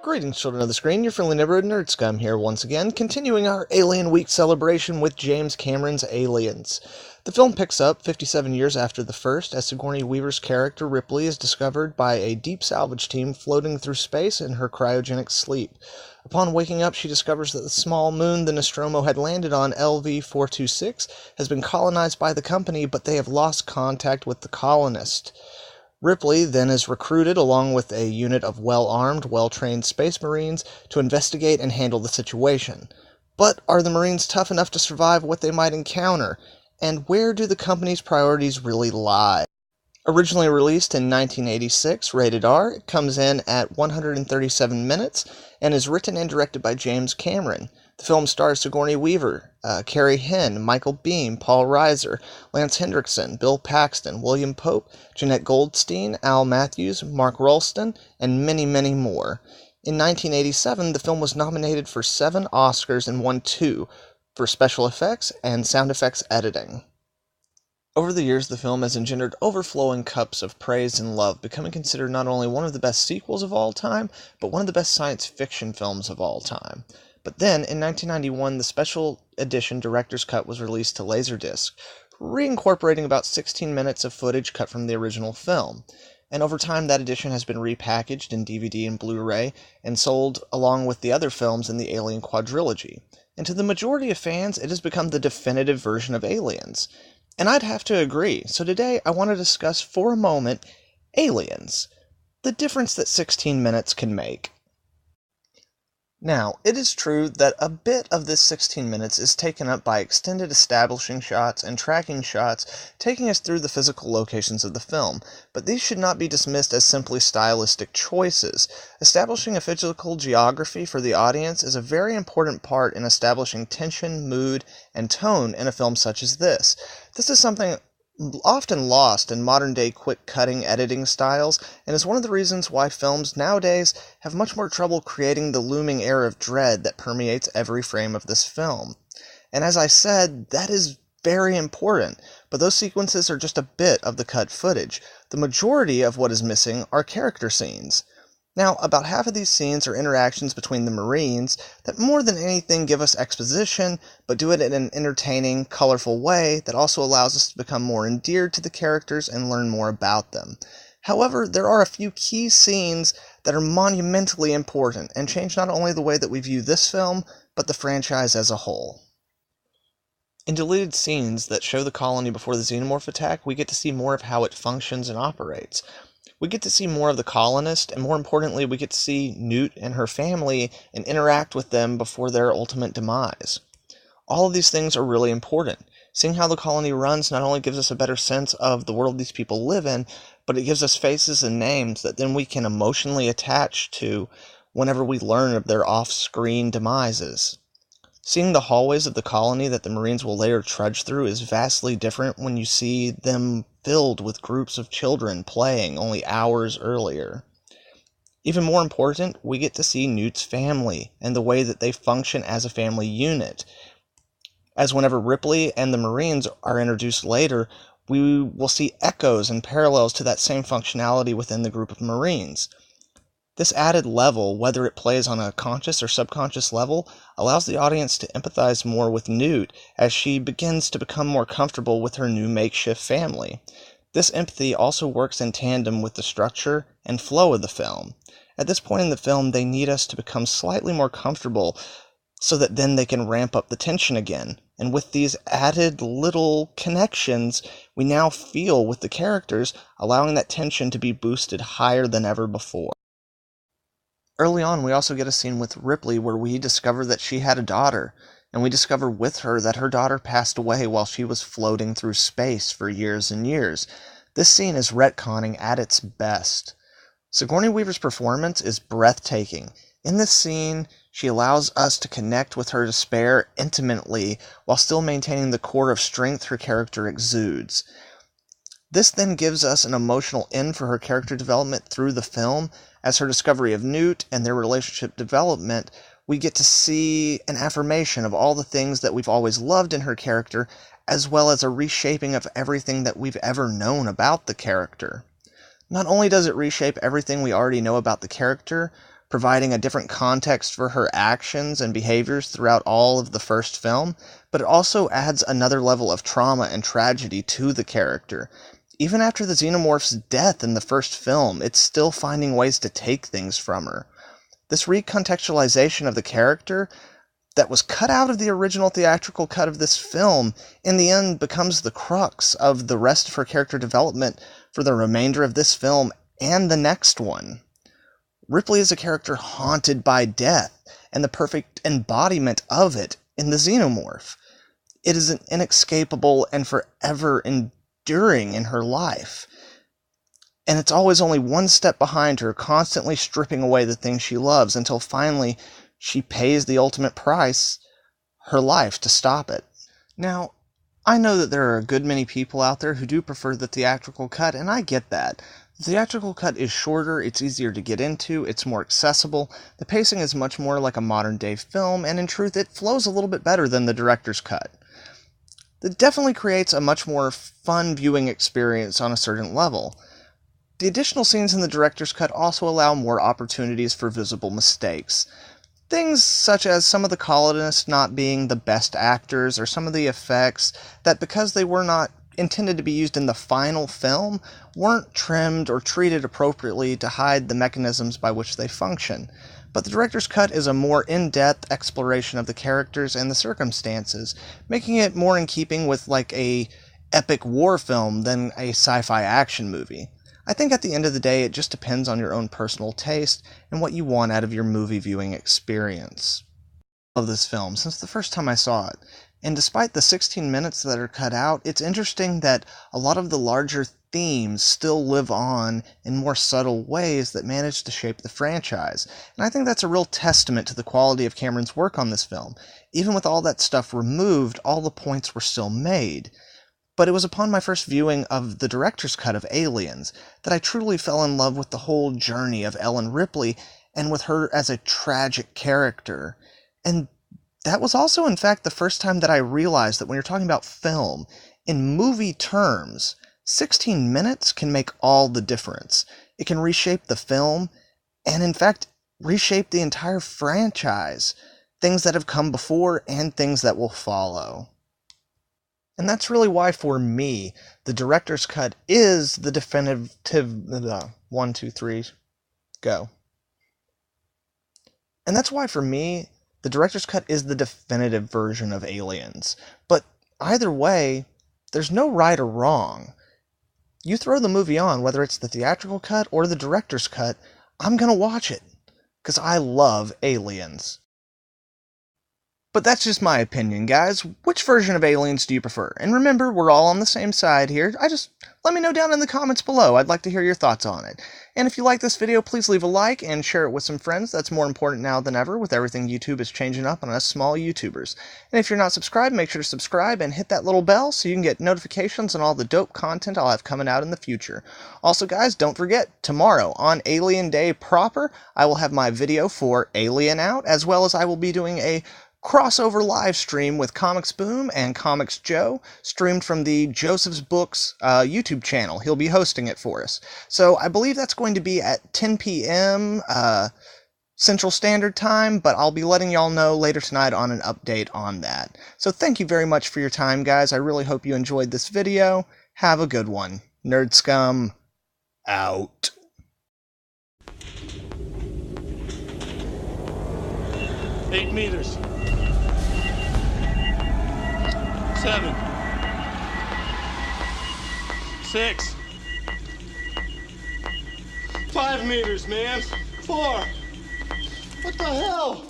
Greetings, children of the screen. Your friendly neighborhood nerd scum here once again, continuing our Alien Week celebration with James Cameron's Aliens. The film picks up 57 years after the first, as Sigourney Weaver's character Ripley is discovered by a deep salvage team floating through space in her cryogenic sleep. Upon waking up, she discovers that the small moon the Nostromo had landed on, LV-426, has been colonized by the company, but they have lost contact with the colonists. Ripley then is recruited along with a unit of well-armed, well-trained space marines to investigate and handle the situation. But are the marines tough enough to survive what they might encounter? And where do the company's priorities really lie? Originally released in 1986, rated R, it comes in at 137 minutes and is written and directed by James Cameron. The film stars Sigourney Weaver, Carrie Henn, Michael Biehn, Paul Reiser, Lance Hendrickson, Bill Paxton, William Pope, Jeanette Goldstein, Al Matthews, Mark Rolston, and many, many more. In 1987, the film was nominated for 7 Oscars and won 2 for special effects and sound effects editing. Over the years, the film has engendered overflowing cups of praise and love, becoming considered not only one of the best sequels of all time, but one of the best science fiction films of all time. But then, in 1991, the special edition director's cut was released to Laserdisc, reincorporating about 16 minutes of footage cut from the original film. And over time, that edition has been repackaged in DVD and Blu-ray, and sold along with the other films in the Alien quadrilogy. And to the majority of fans, it has become the definitive version of Aliens. And I'd have to agree, so today I want to discuss for a moment Aliens, the difference that 16 minutes can make. Now, it is true that a bit of this 16 minutes is taken up by extended establishing shots and tracking shots, taking us through the physical locations of the film, but these should not be dismissed as simply stylistic choices. Establishing a physical geography for the audience is a very important part in establishing tension, mood, and tone in a film such as this. This is something often lost in modern-day quick-cutting editing styles, and is one of the reasons why films nowadays have much more trouble creating the looming air of dread that permeates every frame of this film. And as I said, that is very important, but those sequences are just a bit of the cut footage. The majority of what is missing are character scenes. Now, about half of these scenes are interactions between the Marines that more than anything give us exposition, but do it in an entertaining, colorful way that also allows us to become more endeared to the characters and learn more about them. However, there are a few key scenes that are monumentally important and change not only the way that we view this film, but the franchise as a whole. In deleted scenes that show the colony before the xenomorph attack, we get to see more of how it functions and operates. We get to see more of the colonists, and more importantly, we get to see Newt and her family and interact with them before their ultimate demise. All of these things are really important. Seeing how the colony runs not only gives us a better sense of the world these people live in, but it gives us faces and names that then we can emotionally attach to whenever we learn of their off-screen demises. Seeing the hallways of the colony that the Marines will later trudge through is vastly different when you see them filled with groups of children playing only hours earlier. Even more important, we get to see Newt's family and the way that they function as a family unit. As whenever Ripley and the Marines are introduced later, we will see echoes and parallels to that same functionality within the group of Marines. This added level, whether it plays on a conscious or subconscious level, allows the audience to empathize more with Newt as she begins to become more comfortable with her new makeshift family. This empathy also works in tandem with the structure and flow of the film. At this point in the film, they need us to become slightly more comfortable so that then they can ramp up the tension again. And with these added little connections, we now feel with the characters, allowing that tension to be boosted higher than ever before. Early on, we also get a scene with Ripley where we discover that she had a daughter, and we discover with her that her daughter passed away while she was floating through space for years and years. This scene is retconning at its best. Sigourney Weaver's performance is breathtaking. In this scene, she allows us to connect with her despair intimately while still maintaining the core of strength her character exudes. This then gives us an emotional end for her character development through the film. As her discovery of Newt and their relationship development, we get to see an affirmation of all the things that we've always loved in her character, as well as a reshaping of everything that we've ever known about the character. Not only does it reshape everything we already know about the character, providing a different context for her actions and behaviors throughout all of the first film, but it also adds another level of trauma and tragedy to the character. Even after the Xenomorph's death in the first film, it's still finding ways to take things from her. This recontextualization of the character that was cut out of the original theatrical cut of this film, in the end becomes the crux of the rest of her character development for the remainder of this film and the next one. Ripley is a character haunted by death, and the perfect embodiment of it in the Xenomorph. It is an inescapable and forever enduring in her life. And it's always only one step behind her, constantly stripping away the things she loves until finally she pays the ultimate price, her life, to stop it. Now, I know that there are a good many people out there who do prefer the theatrical cut, and I get that. The theatrical cut is shorter, it's easier to get into, it's more accessible, the pacing is much more like a modern-day film, and in truth, it flows a little bit better than the director's cut. It definitely creates a much more fun viewing experience on a certain level. The additional scenes in the director's cut also allow more opportunities for visible mistakes. Things such as some of the colonists not being the best actors, or some of the effects that, because they were not intended to be used in the final film, weren't trimmed or treated appropriately to hide the mechanisms by which they function. But the director's cut is a more in-depth exploration of the characters and the circumstances, making it more in keeping with like a epic war film than a sci-fi action movie. I think at the end of the day, it just depends on your own personal taste and what you want out of your movie viewing experience. Of this film since the first time I saw it, and despite the 16 minutes that are cut out, it's interesting that a lot of the larger themes still live on in more subtle ways that manage to shape the franchise, and I think that's a real testament to the quality of Cameron's work on this film. Even with all that stuff removed, all the points were still made. But it was upon my first viewing of the director's cut of Aliens that I truly fell in love with the whole journey of Ellen Ripley and with her as a tragic character. And that was also, in fact, the first time that I realized that when you're talking about film, in movie terms, 16 minutes can make all the difference. It can reshape the film, and in fact, reshape the entire franchise. Things that have come before and things that will follow. And that's really why, for me, the director's cut is the definitive... 1, 2, 3, go. And that's why, for me, the director's cut is the definitive version of Aliens. But either way, there's no right or wrong. You throw the movie on, whether it's the theatrical cut or the director's cut, I'm gonna watch it. Because I love Aliens. But that's just my opinion, guys. Which version of Aliens do you prefer? And remember, we're all on the same side here. Let me know down in the comments below. I'd like to hear your thoughts on it. And if you like this video, please leave a like and share it with some friends. That's more important now than ever, with everything YouTube is changing up on us small YouTubers. And if you're not subscribed, make sure to subscribe and hit that little bell so you can get notifications on all the dope content I'll have coming out in the future. Also, guys, don't forget, tomorrow, on Alien Day proper, I will have my video for Alien out, as well as I will be doing a crossover live stream with Comics Boom and Comics Joe, streamed from the Joseph's Books YouTube channel. He'll be hosting it for us. So I believe that's going to be at 10 p.m. Central Standard Time, but I'll be letting y'all know later tonight on an update on that. So thank you very much for your time, guys. I really hope you enjoyed this video. Have a good one. Nerd Scum, out. Eight meters. 7. 6. 5 meters, man. 4. What the hell?